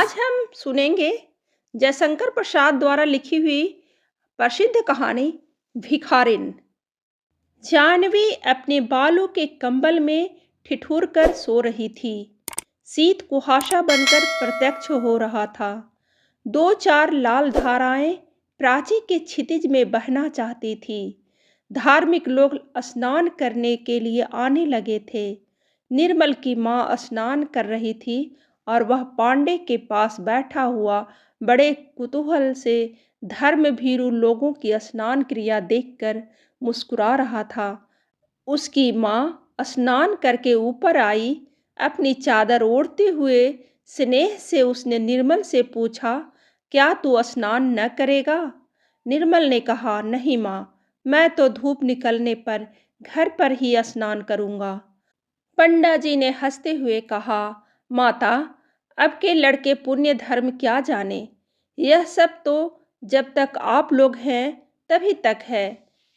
आज हम सुनेंगे जयशंकर प्रसाद द्वारा लिखी हुई प्रसिद्ध कहानी भिखारिन। जानवी अपने बालों के कंबल में ठिठुर कर सो रही थी। शीत कुहासा बनकर प्रत्यक्ष हो रहा था। दो चार लाल धाराएं प्राची के क्षितिज में बहना चाहती थी। धार्मिक लोग स्नान करने के लिए आने लगे थे। निर्मल की माँ स्नान कर रही थी और वह पांडे के पास बैठा हुआ बड़े कुतूहल से धर्मभीरू लोगों की स्नान क्रिया देखकर मुस्कुरा रहा था। उसकी माँ स्नान करके ऊपर आई। अपनी चादर ओढ़ते हुए स्नेह से उसने निर्मल से पूछा, क्या तू स्नान न करेगा? निर्मल ने कहा, नहीं माँ, मैं तो धूप निकलने पर घर पर ही स्नान करूँगा। पंडा जी ने हंसते हुए कहा, माता, अब के लड़के पुण्य धर्म क्या जाने। यह सब तो जब तक आप लोग हैं तभी तक है।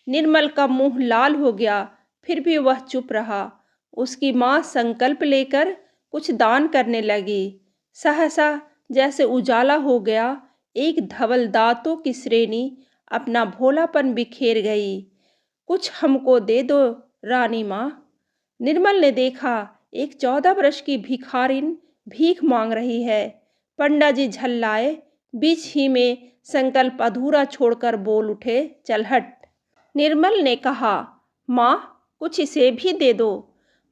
निर्मल का मुंह लाल हो गया, फिर भी वह चुप रहा। उसकी माँ संकल्प लेकर कुछ दान करने लगी। सहसा जैसे उजाला हो गया, एक धवल दांतों की श्रेणी अपना भोलापन बिखेर गई। कुछ हमको दे दो रानी माँ। निर्मल ने देखा, एक 14 वर्ष की भिखारिन भीख मांग रही है। पंडा जी झल्लाए। बीच ही में संकल्प अधूरा छोड़कर बोल उठे, चल हट। निर्मल ने कहा, माँ, कुछ इसे भी दे दो।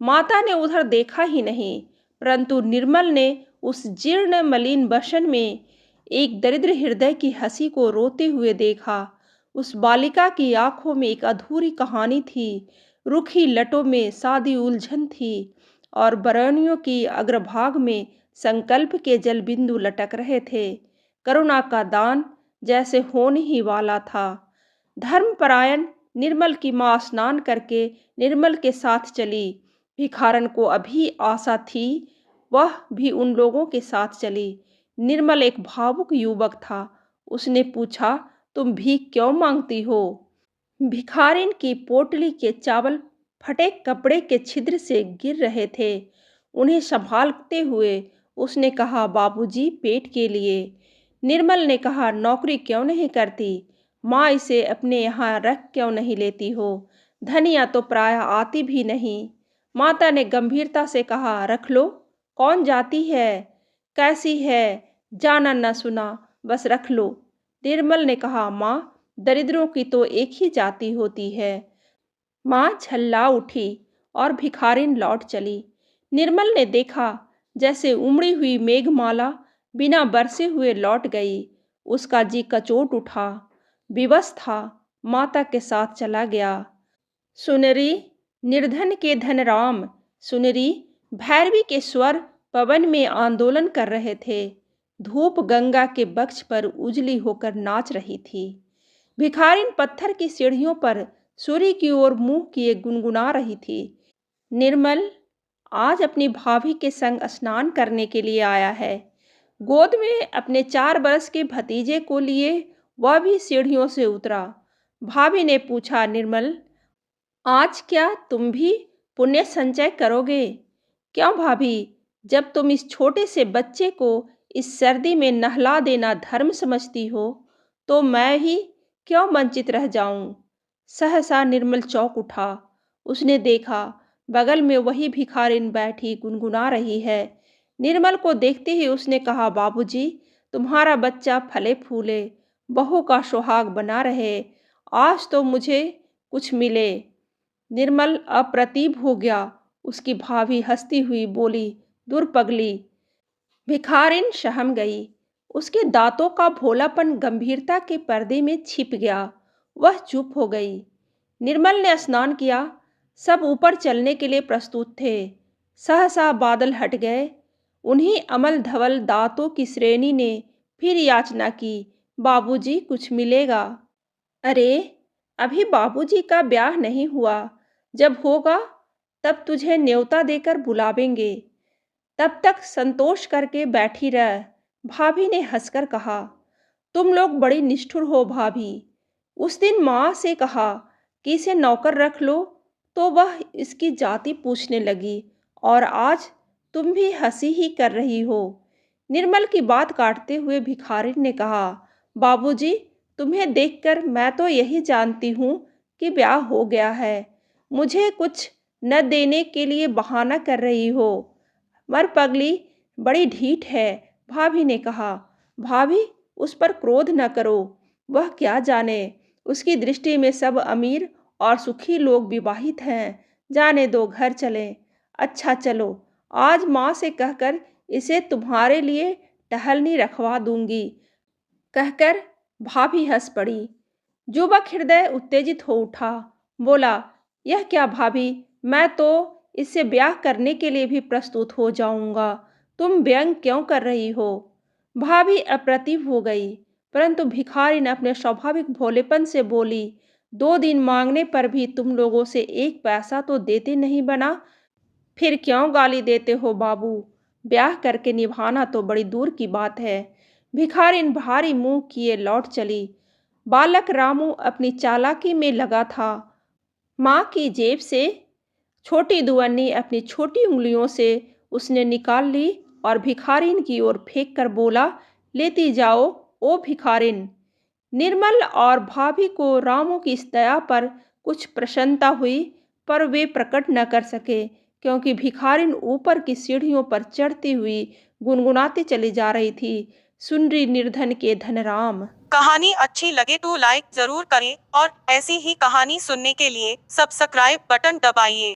माता ने उधर देखा ही नहीं, परंतु निर्मल ने उस जीर्ण मलिन बसन में एक दरिद्र हृदय की हंसी को रोते हुए देखा। उस बालिका की आंखों में एक अधूरी कहानी थी। रुखी लटों में सादी उलझन थी और बरनियों की अग्रभाग में संकल्प के जल बिंदु लटक रहे थे। करुणा का दान जैसे होने ही वाला था। धर्मपरायण निर्मल की माँ स्नान करके निर्मल के साथ चली। भिखारन को अभी आशा थी, वह भी उन लोगों के साथ चली। निर्मल एक भावुक युवक था। उसने पूछा, तुम भीख क्यों मांगती हो? भिखारिन की पोटली के चावल फटे कपड़े के छिद्र से गिर रहे थे। उन्हें संभालते हुए उसने कहा, बाबूजी, पेट के लिए। निर्मल ने कहा, नौकरी क्यों नहीं करती? माँ, इसे अपने यहाँ रख क्यों नहीं लेती हो? धनिया तो प्रायः आती भी नहीं। माता ने गंभीरता से कहा, रख लो। कौन जाती है? कैसी है? जाना न सुना, बस रख लो। निर्मल ने कहा, माँ, दरिद्रों की तो एक ही जाति होती है। माँ झल्ला उठी और भिखारिन लौट चली। निर्मल ने देखा जैसे उमड़ी हुई मेघमाला बिना बरसे हुए लौट गई। उसका जी कचोट उठा। विवश था, माता के साथ चला गया। सुनरी, निर्धन के धनराम, सुनरी, भैरवी के स्वर पवन में आंदोलन कर रहे थे। धूप गंगा के वक्ष पर उजली होकर नाच रही थी। भिखारिन पत्थर की सीढ़ियों पर सूर्य की ओर मुंह किए गुनगुना रही थी। निर्मल आज अपनी भाभी के संग स्नान करने के लिए आया है। गोद में अपने 4 बरस के भतीजे को लिए वह भी सीढ़ियों से उतरा। भाभी ने पूछा, निर्मल, आज क्या तुम भी पुण्य संचय करोगे? क्यों भाभी, जब तुम इस छोटे से बच्चे को इस सर्दी में नहला देना धर्म समझती हो, तो मैं ही क्यों वंचित रह जाऊं? सहसा निर्मल चौंक उठा। उसने देखा बगल में वही भिखारिन बैठी गुनगुना रही है। निर्मल को देखते ही उसने कहा, बाबूजी, तुम्हारा बच्चा फले फूले, बहू का सुहाग बना रहे। आज तो मुझे कुछ मिले। निर्मल अप्रतिभ हो गया। उसकी भाभी हंसती हुई बोली, दूर पगली। भिखारिन सहम गई। उसके दांतों का भोलापन गंभीरता के पर्दे में छिप गया। वह चुप हो गई। निर्मल ने स्नान किया। सब ऊपर चलने के लिए प्रस्तुत थे। सहसा बादल हट गए। उन्हीं अमल धवल दांतों की श्रेणी ने फिर याचना की, बाबूजी, कुछ मिलेगा? अरे, अभी बाबूजी का ब्याह नहीं हुआ। जब होगा तब तुझे न्योता देकर बुलावेंगे। तब तक संतोष करके बैठी रह। भाभी ने हंसकर कहा, तुम लोग बड़ी निष्ठुर हो भाभी। उस दिन माँ से कहा कि इसे नौकर रख लो, तो वह इसकी जाति पूछने लगी, और आज तुम भी हंसी ही कर रही हो। निर्मल की बात काटते हुए भिखारिन ने कहा, बाबूजी, तुम्हें देखकर मैं तो यही जानती हूँ कि ब्याह हो गया है। मुझे कुछ न देने के लिए बहाना कर रही हो। मर पगली बड़ी ढीठ है, भाभी ने कहा। भाभी, उस पर क्रोध न करो। वह क्या जाने, उसकी दृष्टि में सब अमीर और सुखी लोग विवाहित हैं। जाने दो, घर चलें। अच्छा चलो, आज माँ से कहकर इसे तुम्हारे लिए टहलनी रखवा दूंगी, कहकर भाभी हंस पड़ी। युवक हृदय उत्तेजित हो उठा। बोला, यह क्या भाभी, मैं तो इससे ब्याह करने के लिए भी प्रस्तुत हो जाऊंगा। तुम व्यंग क्यों कर रही हो? भाभी अप्रतिभ हो गई, परंतु भिखारिन अपने स्वाभाविक भोलेपन से बोली, 2 दिन मांगने पर भी तुम लोगों से 1 पैसा तो देते नहीं बना, फिर क्यों गाली देते हो बाबू? ब्याह करके निभाना तो बड़ी दूर की बात है। भिखारिन भारी मुंह किए लौट चली। बालक रामू अपनी चालाकी में लगा था। माँ की जेब से छोटी दुअन्नी अपनी छोटी उंगलियों से उसने निकाल ली और भिखारिन की ओर फेंक कर बोला, लेती जाओ ओ भिखारिन। निर्मल और भाभी को रामू की इस दया पर कुछ प्रसन्नता हुई, पर वे प्रकट न कर सके, क्योंकि भिखारिन ऊपर की सीढ़ियों पर चढ़ती हुई गुनगुनाती चली जा रही थी, सुन री निर्धन के धनराम। कहानी अच्छी लगे तो लाइक जरूर करें और ऐसी ही कहानी सुनने के लिए सब्सक्राइब बटन दबाइए।